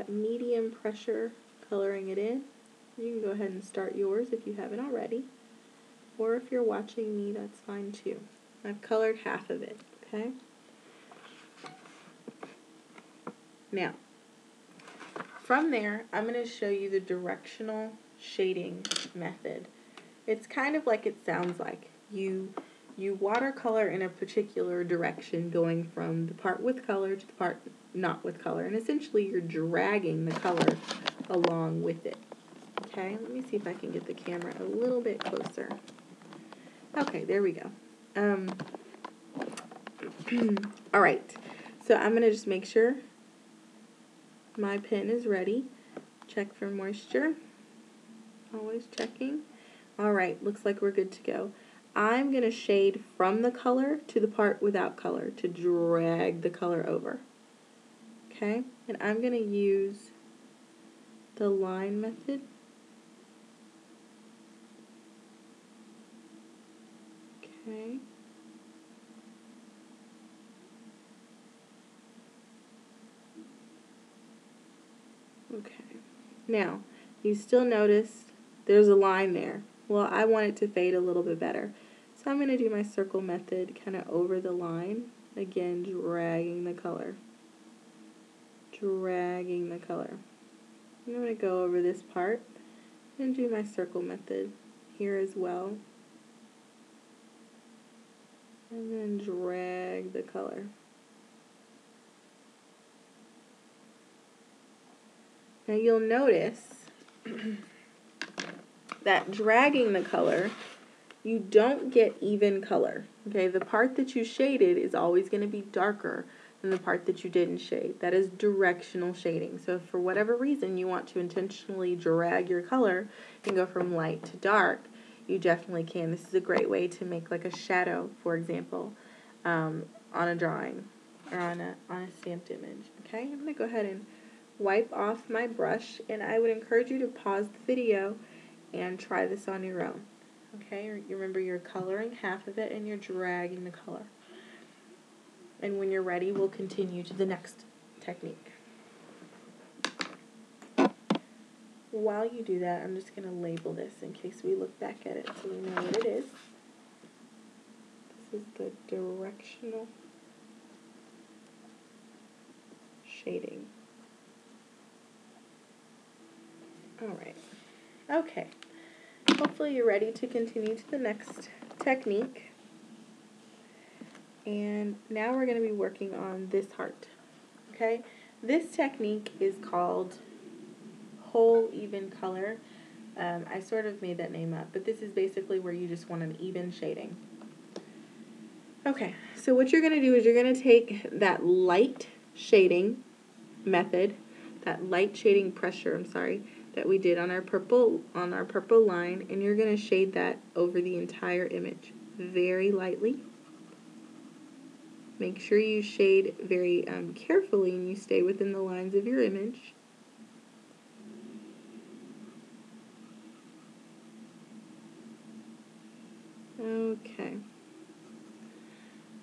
at medium pressure coloring it in. You can go ahead and start yours if you haven't already. Or if you're watching me, that's fine too. I've colored half of it, okay? Now, from there, I'm going to show you the directional shading method. It's kind of like it sounds like. You watercolor in a particular direction, going from the part with color to the part not with color. And essentially, you're dragging the color along with it. Okay, let me see if I can get the camera a little bit closer. Okay, there we go. All right, so I'm going to just make sure my pen is ready. Check for moisture. Always checking. All right, looks like we're good to go. I'm going to shade from the color to the part without color to drag the color over. Okay, and I'm going to use the line method. Okay. Okay. Now, you still notice there's a line there. Well, I want it to fade a little bit better. So I'm going to do my circle method kind of over the line. Again, dragging the color. Dragging the color. I'm going to go over this part and do my circle method here as well. And then drag the color. Now you'll notice that dragging the color, you don't get even color. Okay, the part that you shaded is always going to be darker than the part that you didn't shade. That is directional shading. So if for whatever reason you want to intentionally drag your color and go from light to dark, you definitely can. This is a great way to make like a shadow, for example, on a drawing or on a stamped image. Okay, I'm going to go ahead and wipe off my brush, and I would encourage you to pause the video and try this on your own. Okay, remember you're coloring half of it and you're dragging the color. And when you're ready, we'll continue to the next technique. While you do that, I'm just going to label this in case we look back at it so we know what it is. This is the directional shading. Alright, okay. Hopefully you're ready to continue to the next technique. And now we're going to be working on this heart. Okay, this technique is called whole even color. I sort of made that name up, but this is basically where you just want an even shading. Okay, so what you're going to do is you're going to take that light shading method, that light shading pressure, that we did on our purple line, and you're going to shade that over the entire image very lightly. Make sure you shade very carefully and you stay within the lines of your image. Okay.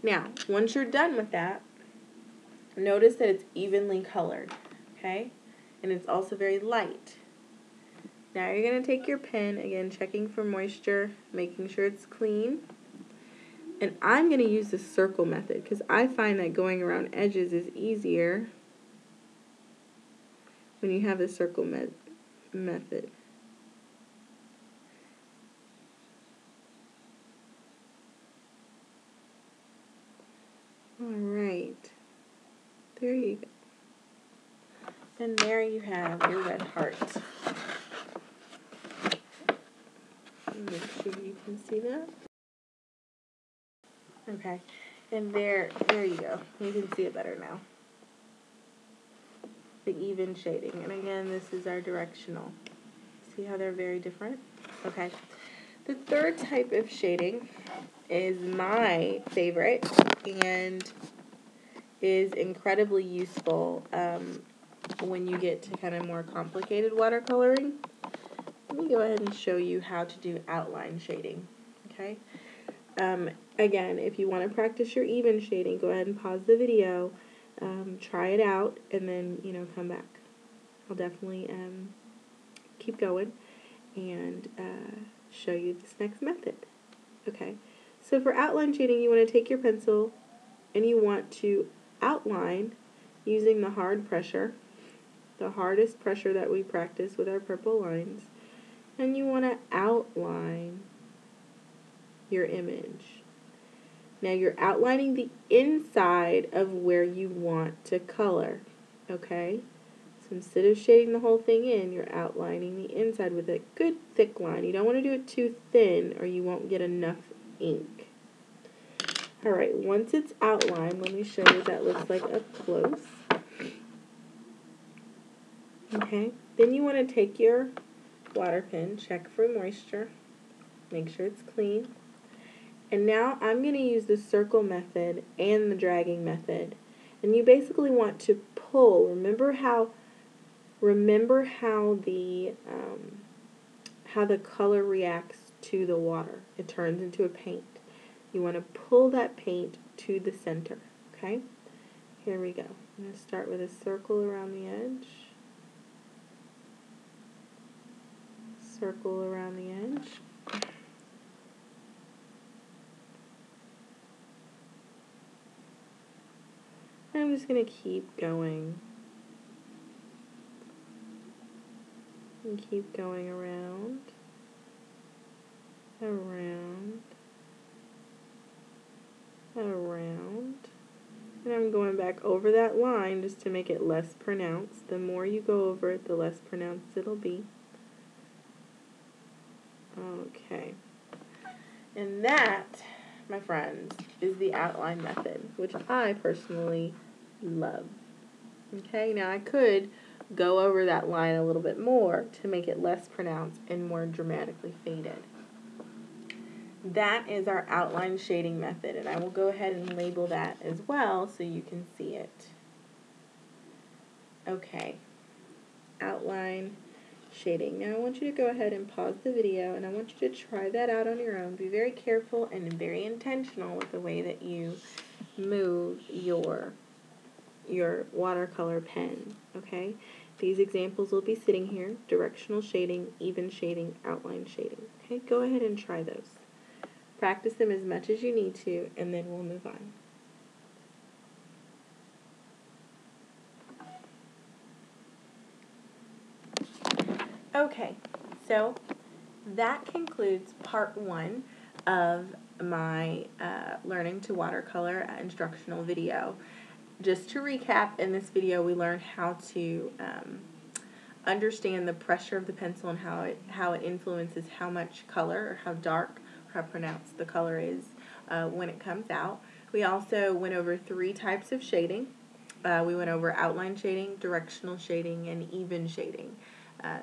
Now, once you're done with that, notice that it's evenly colored, okay? And it's also very light. Now you're going to take your pen, again checking for moisture, making sure it's clean. And I'm going to use the circle method because I find that going around edges is easier when you have the circle method. Alright, there you go. And there you have your red heart. Make sure you can see that. Okay, and there you go. You can see it better now. The even shading. And again, this is our directional. See how they're very different? Okay. The third type of shading is my favorite and is incredibly useful when you get to kind of more complicated watercoloring. Let me go ahead and show you how to do outline shading. Okay. Again, if you want to practice your even shading, go ahead and pause the video, try it out, and then, come back. I'll definitely keep going and show you this next method. Okay, so for outline shading, you want to take your pencil and you want to outline using the hard pressure, the hardest pressure that we practice with our purple lines, and you want to outline your image. Now you're outlining the inside of where you want to color, okay? So instead of shading the whole thing in, you're outlining the inside with a good thick line. You don't want to do it too thin or you won't get enough ink. Alright, once it's outlined, let me show you what that looks like up close. Okay, then you want to take your water pen, check for moisture, make sure it's clean. And now I'm going to use the circle method and the dragging method. And you basically want to pull. Remember how the color reacts to the water. It turns into a paint. You want to pull that paint to the center. Okay? Here we go. I'm going to start with a circle around the edge. Circle around the edge. I'm just going to keep going. And keep going around. Around. Around. And I'm going back over that line just to make it less pronounced. The more you go over it, the less pronounced it'll be. Okay. And that, my friends, is the outline method, which I personally love. Okay, now I could go over that line a little bit more to make it less pronounced and more dramatically faded. That is our outline shading method, and I will go ahead and label that as well so you can see it. Okay, outline shading. Now I want you to go ahead and pause the video, and I want you to try that out on your own. Be very careful and very intentional with the way that you move your watercolor pen, okay? These examples will be sitting here: directional shading, even shading, outline shading. Okay, go ahead and try those. Practice them as much as you need to, and then we'll move on. Okay, so that concludes part 1 of my Learning to Watercolor instructional video. Just to recap, in this video we learned how to understand the pressure of the pencil and how it influences how much color or how dark or how pronounced the color is when it comes out. We also went over 3 types of shading. We went over outline shading, directional shading, and even shading.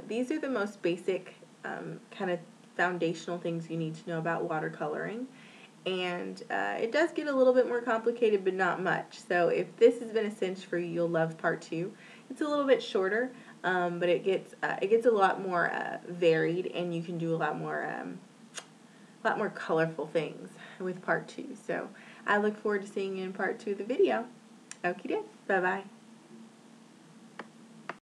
These are the most basic kind of foundational things you need to know about watercoloring. And it does get a little bit more complicated, but not much. So if this has been a cinch for you, you'll love part 2. It's a little bit shorter, but it gets a lot more varied, and you can do a lot more colorful things with part 2. So I look forward to seeing you in part 2 of the video. Okie doke. Bye bye.